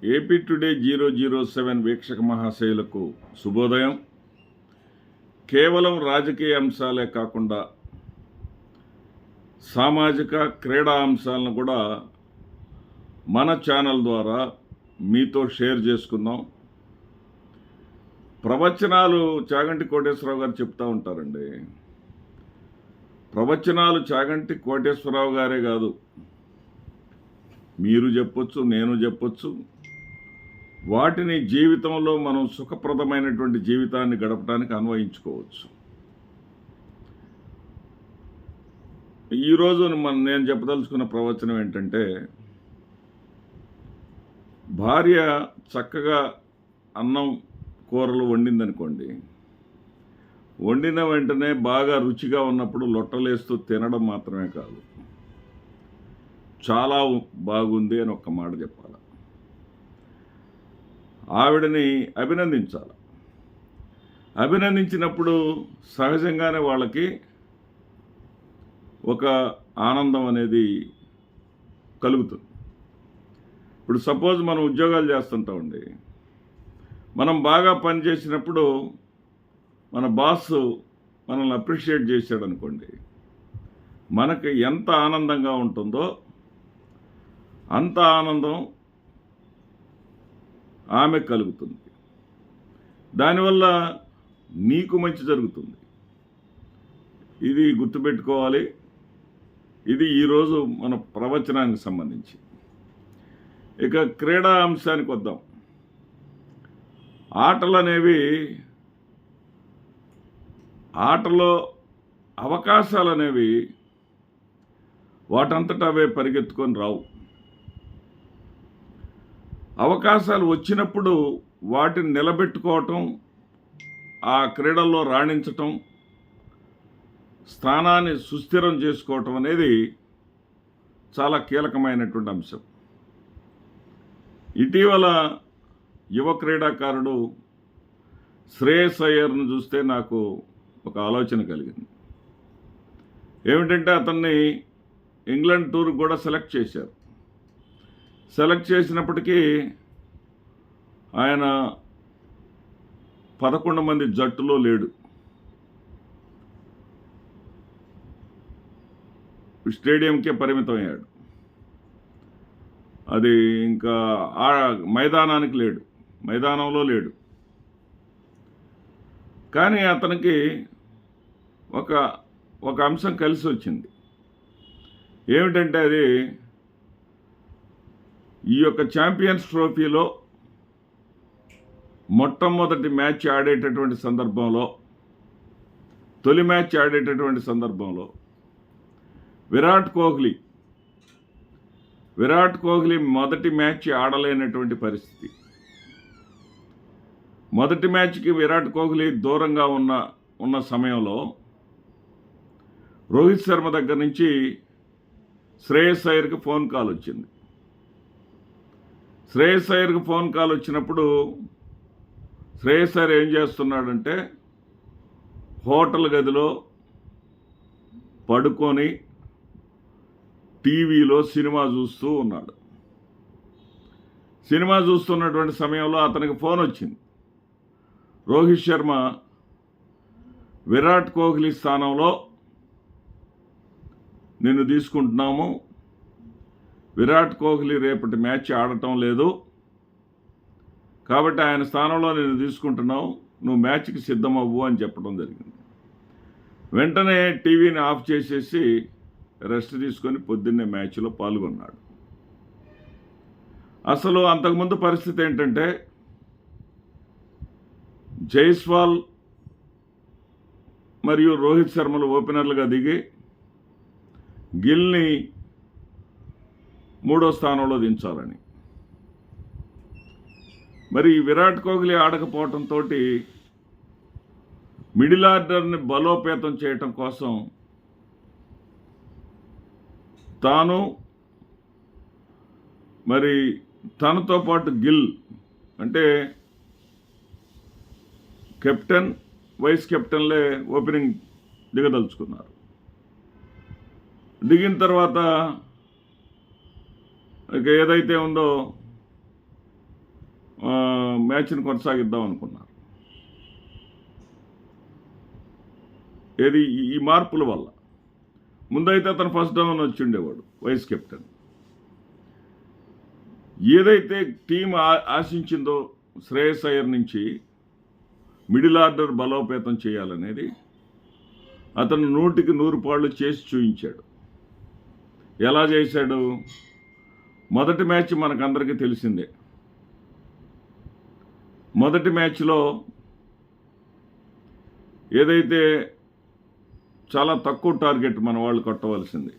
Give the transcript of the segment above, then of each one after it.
AP today 007 వీక్షక మహాశయులకు శుభోదయం. కేవలం రాజకీయ అంశాలే కాకుండా సామాజిక క్రీడా అంశాలను కూడా మన ఛానల్ ద్వారా మీతో షేర్ చేసుకుందాం. ప్రవచనాలు చాగంటి కోటేశ్వరరావు గారు చెప్తూ ఉంటారండి. ప్రవచనాలు చాగంటి కోటేశ్వరరావు గారే కాదు, మీరు చెప్పొచ్చు, నేను చెప్పొచ్చు. వాటిని జీవితంలో మనం సుఖప్రదమైనటువంటి జీవితాన్ని గడపడానికి అన్వయించుకోవచ్చు. ఈరోజు నేను చెప్పదలుచుకున్న ప్రవచనం ఏంటంటే, భార్య చక్కగా అన్నం కూరలు వండిందనుకోండి, వండిన వెంటనే బాగా రుచిగా ఉన్నప్పుడు లొట్టలేస్తూ తినడం మాత్రమే కాదు, చాలా బాగుంది అని ఒక్క మాట చెప్పాలి. ఆవిడని అభినందించాలి. అభినందించినప్పుడు సహజంగానే వాళ్ళకి ఒక ఆనందం అనేది కలుగుతుంది. ఇప్పుడు సపోజ్ మనం ఉద్యోగాలు చేస్తుంటామండి. మనం బాగా పనిచేసినప్పుడు మన బాస్ మనల్ని అప్రిషియేట్ చేశాడు అనుకోండి, మనకి ఎంత ఆనందంగా ఉంటుందో అంత ఆనందం ఆమె కలుగుతుంది. దానివల్ల నీకు మంచి జరుగుతుంది. ఇది గుర్తుపెట్టుకోవాలి. ఇది ఈరోజు మన ప్రవచనానికి సంబంధించి. ఇక క్రీడా అంశానికి వద్దాం. ఆటలో అవకాశాలు అనేవి వాటంతట అవే పరిగెత్తుకొని రావు. అవకాశాలు వచ్చినప్పుడు వాటిని నిలబెట్టుకోవటం, ఆ క్రీడల్లో రాణించటం, స్థానాన్ని సుస్థిరం చేసుకోవటం అనేది చాలా కీలకమైనటువంటి అంశం. ఇటీవల యువ క్రీడాకారుడు శ్రేయస్ అయ్యర్ను చూస్తే నాకు ఒక ఆలోచన కలిగింది. ఏమిటంటే, అతన్ని ఇంగ్లాండ్ టూర్ కూడా సెలెక్ట్ చేశారు. సెలెక్ట్ చేసినప్పటికీ ఆయన 11 మంది జట్టులో లేడు. స్టేడియంకే పరిమితం అయ్యాడు. అది ఇంకా మైదానానికి లేడు, మైదానంలో లేడు. కానీ అతనికి ఒక అంశం కలిసి వచ్చింది. ఏమిటంటే, అది ఈ యొక్క ఛాంపియన్స్ ట్రోఫీలో మొట్టమొదటి మ్యాచ్ ఆడేటటువంటి సందర్భంలో, తొలి మ్యాచ్ ఆడేటటువంటి సందర్భంలో విరాట్ కోహ్లీ మొదటి మ్యాచ్ ఆడలేనటువంటి పరిస్థితి. మొదటి మ్యాచ్కి విరాట్ కోహ్లీ దూరంగా ఉన్న సమయంలో రోహిత్ శర్మ దగ్గర నుంచి శ్రేయస్ అయ్యర్కి ఫోన్ కాల్ వచ్చింది. శ్రేయస్ అయ్యర్కి ఫోన్ కాల్ వచ్చినప్పుడు శ్రేయస్ అయ్యర్ ఏం చేస్తున్నాడంటే, హోటల్ గదిలో పడుకొని టీవీలో సినిమా చూస్తూ ఉన్నాడు. సినిమా చూస్తున్నటువంటి సమయంలో అతనికి ఫోన్ వచ్చింది. రోహిత్ శర్మ విరాట్ కోహ్లీ స్థానంలో నిన్ను తీసుకుంటున్నాము, విరాట్ కోహ్లీ రేపటి మ్యాచ్ ఆడటం లేదు కాబట్టి ఆయన స్థానంలో నేను తీసుకుంటున్నావు, నువ్వు మ్యాచ్కి సిద్ధమవ్వు అని చెప్పడం జరిగింది. వెంటనే టీవీని ఆఫ్ చేసేసి రెస్ట్ తీసుకొని పొద్దున్నే మ్యాచ్లో పాల్గొన్నాడు. అసలు అంతకుముందు పరిస్థితి ఏంటంటే, జైస్వాల్ మరియు రోహిత్ శర్మలు ఓపెనర్లుగా దిగి గిల్ని 3వ స్థానంలో దించాలని. మరి విరాట్ కోహ్లీ ఆడకపోవడంతో మిడిల్ ఆర్డర్ని బలోపేతం చేయటం కోసం తాను మరి తనతో పాటు గిల్ అంటే కెప్టెన్, వైస్ కెప్టెన్లే ఓపెనింగ్ దిగదలుచుకున్నారు. దిగిన తర్వాత ఇక ఏదైతే ఉందో మ్యాచ్ని కొనసాగిద్దాం అనుకున్నారు. ఏది ఈ మార్పుల వల్ల. ముందైతే అతను ఫస్ట్ డౌన్ వచ్చి ఉండేవాడు వైస్ కెప్టెన్. ఏదైతే టీం ఆశించిందో శ్రేయస్ అయ్యర్ నుంచి మిడిల్ ఆర్డర్ బలోపేతం చేయాలనేది అతను 100కి 100 పాళ్ళు చేసి చూపించాడు. ఎలా చేశాడు? మొదటి మ్యాచ్ మనకందరికీ తెలిసిందే. మొదటి మ్యాచ్లో ఏదైతే చాలా తక్కువ టార్గెట్ మన వాళ్ళు కొట్టవలసింది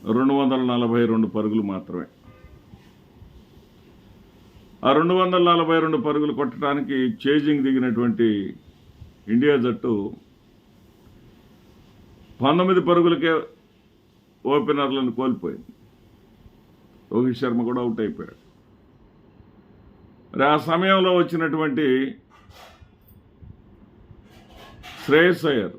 242 పరుగులు మాత్రమే. ఆ 242 పరుగులు కొట్టడానికి చేజింగ్ దిగినటువంటి ఇండియా జట్టు 19 పరుగులకే ఓపెనర్లను కోల్పోయింది. రోహిత్ శర్మ కూడా అవుట్ అయిపోయాడు. ఆ సమయంలో వచ్చినటువంటి శ్రేయస్ అయ్యర్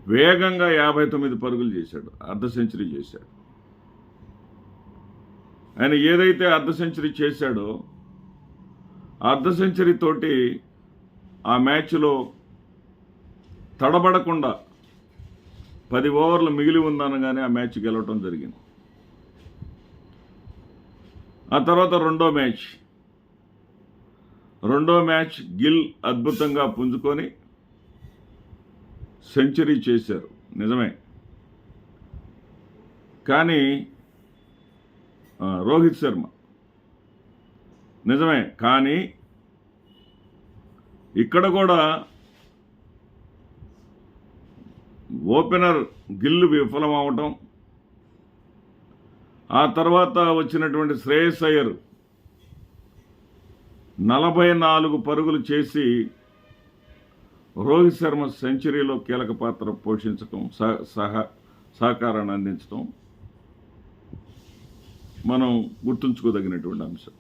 వేగంగా 59 పరుగులు చేశాడు, అర్ధ సెంచరీ చేశాడు. ఆయన ఏదైతే అర్ధ సెంచరీ చేశాడో అర్ధ సెంచరీ తోటి ఆ మ్యాచ్లో తడబడకుండా 10 ఓవర్లు మిగిలి ఉందనగానే ఆ మ్యాచ్ గెలవటం జరిగింది. ఆ తర్వాత రెండో మ్యాచ్ గిల్ అద్భుతంగా పుంజుకొని సెంచరీ చేశారు, నిజమే. కానీ రోహిత్ శర్మ నిజమే. కానీ ఇక్కడ కూడా ఓపెనర్ గిల్ విఫలం అవటం, ఆ తర్వాత వచ్చినటువంటి శ్రేయస్ అయ్యర్ 44 పరుగులు చేసి రోహిత్ శర్మ సెంచరీలో కీలక పాత్ర పోషించడం, సహకారాన్ని అందించడం మనం గుర్తుంచుకోదగినటువంటి అంశం.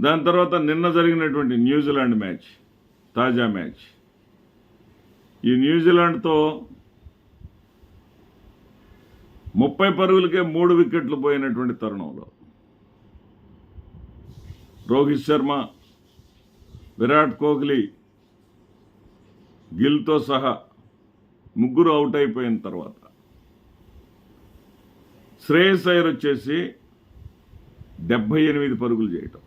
దాని తర్వాత నిన్న జరిగినటువంటి న్యూజిలాండ్ మ్యాచ్, తాజా మ్యాచ్. ఈ న్యూజిలాండ్తో 30 పరుగులకే 3 వికెట్లు పోయినటువంటి తరుణంలో రోహిత్ శర్మ, విరాట్ కోహ్లీ, గిల్తో సహా ముగ్గురు అవుట్ అయిపోయిన తర్వాత శ్రేయస్ అయ్యర్ వచ్చేసి 78 పరుగులు చేయటం.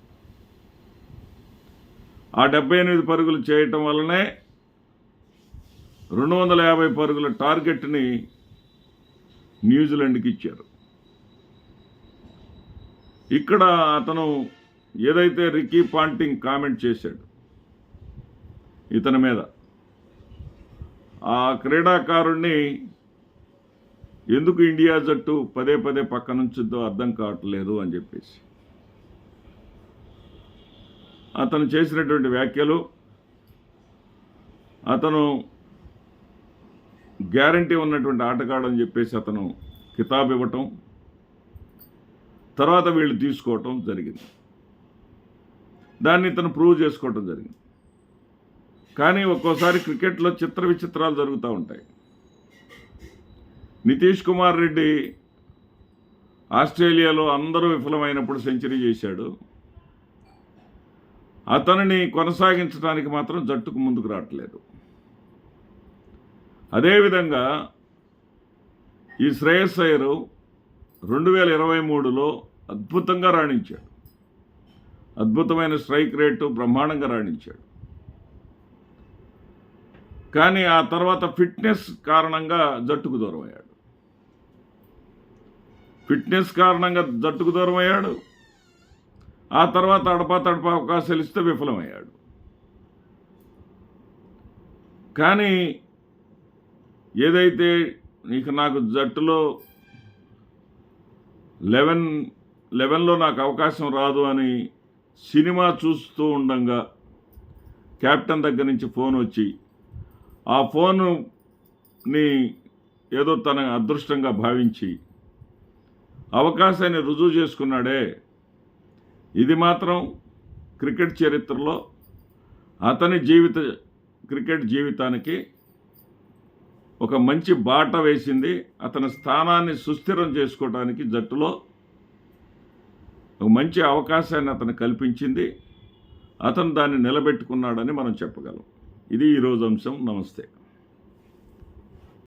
ఆ 78 పరుగులు చేయటం వల్లనే 250 పరుగుల టార్గెట్ని న్యూజిలాండ్కి ఇచ్చారు. ఇక్కడ అతను ఏదైతే రికీ పాంటింగ్ కామెంట్ చేశాడు ఇతని మీద, ఆ క్రీడాకారుణ్ణి ఎందుకు ఇండియా జట్టు పదే పక్క నుంచిద్దో అర్థం కావట్లేదు అని చెప్పేసి అతను చేసినటువంటి వ్యాఖ్యలు, అతను గ్యారంటీ ఉన్నటువంటి ఆటగాడు అని చెప్పేసి అతను కితాబ్ ఇవ్వటం, తర్వాత వీళ్ళు తీసుకోవటం జరిగింది. దాన్ని ఇతను ప్రూవ్ చేసుకోవటం జరిగింది. కానీ ఒక్కోసారి క్రికెట్లో చిత్ర విచిత్రాలు జరుగుతూ ఉంటాయి. నితీష్ కుమార్ రెడ్డి ఆస్ట్రేలియాలో అందరూ విఫలమైనప్పుడు సెంచరీ చేశాడు. అతనిని కొనసాగించడానికి మాత్రం జట్టుకు ముందుకు రావట్లేదు. అదేవిధంగా ఈ శ్రేయస్ అయ్యర్ 2023లో అద్భుతంగా రాణించాడు. అద్భుతమైన స్ట్రైక్ రేటు, బ్రహ్మాండంగా రాణించాడు. కానీ ఆ తర్వాత ఫిట్నెస్ కారణంగా జట్టుకు దూరం అయ్యాడు. ఆ తర్వాత తడపా అవకాశాలు ఇస్తే విఫలమయ్యాడు. కానీ ఏదైతే నాకు జట్టులో 11లో నాకు అవకాశం రాదు అని సినిమా చూస్తూ ఉండగా కెప్టెన్ దగ్గర నుంచి ఫోన్ వచ్చి ఆ ఫోన్ని ఏదో తన అదృష్టంగా భావించి అవకాశాన్ని రుజువు చేసుకున్నాడే, ఇది మాత్రం క్రికెట్ చరిత్రలో అతని క్రికెట్ జీవితానికి ఒక మంచి బాట వేసింది. అతని స్థానాన్ని సుస్థిరం చేసుకోవడానికి జట్టులో ఒక మంచి అవకాశాన్ని అతను కల్పించింది. అతను దాన్ని నిలబెట్టుకున్నాడని మనం చెప్పగలం. ఇది ఈరోజు అంశం. నమస్తే.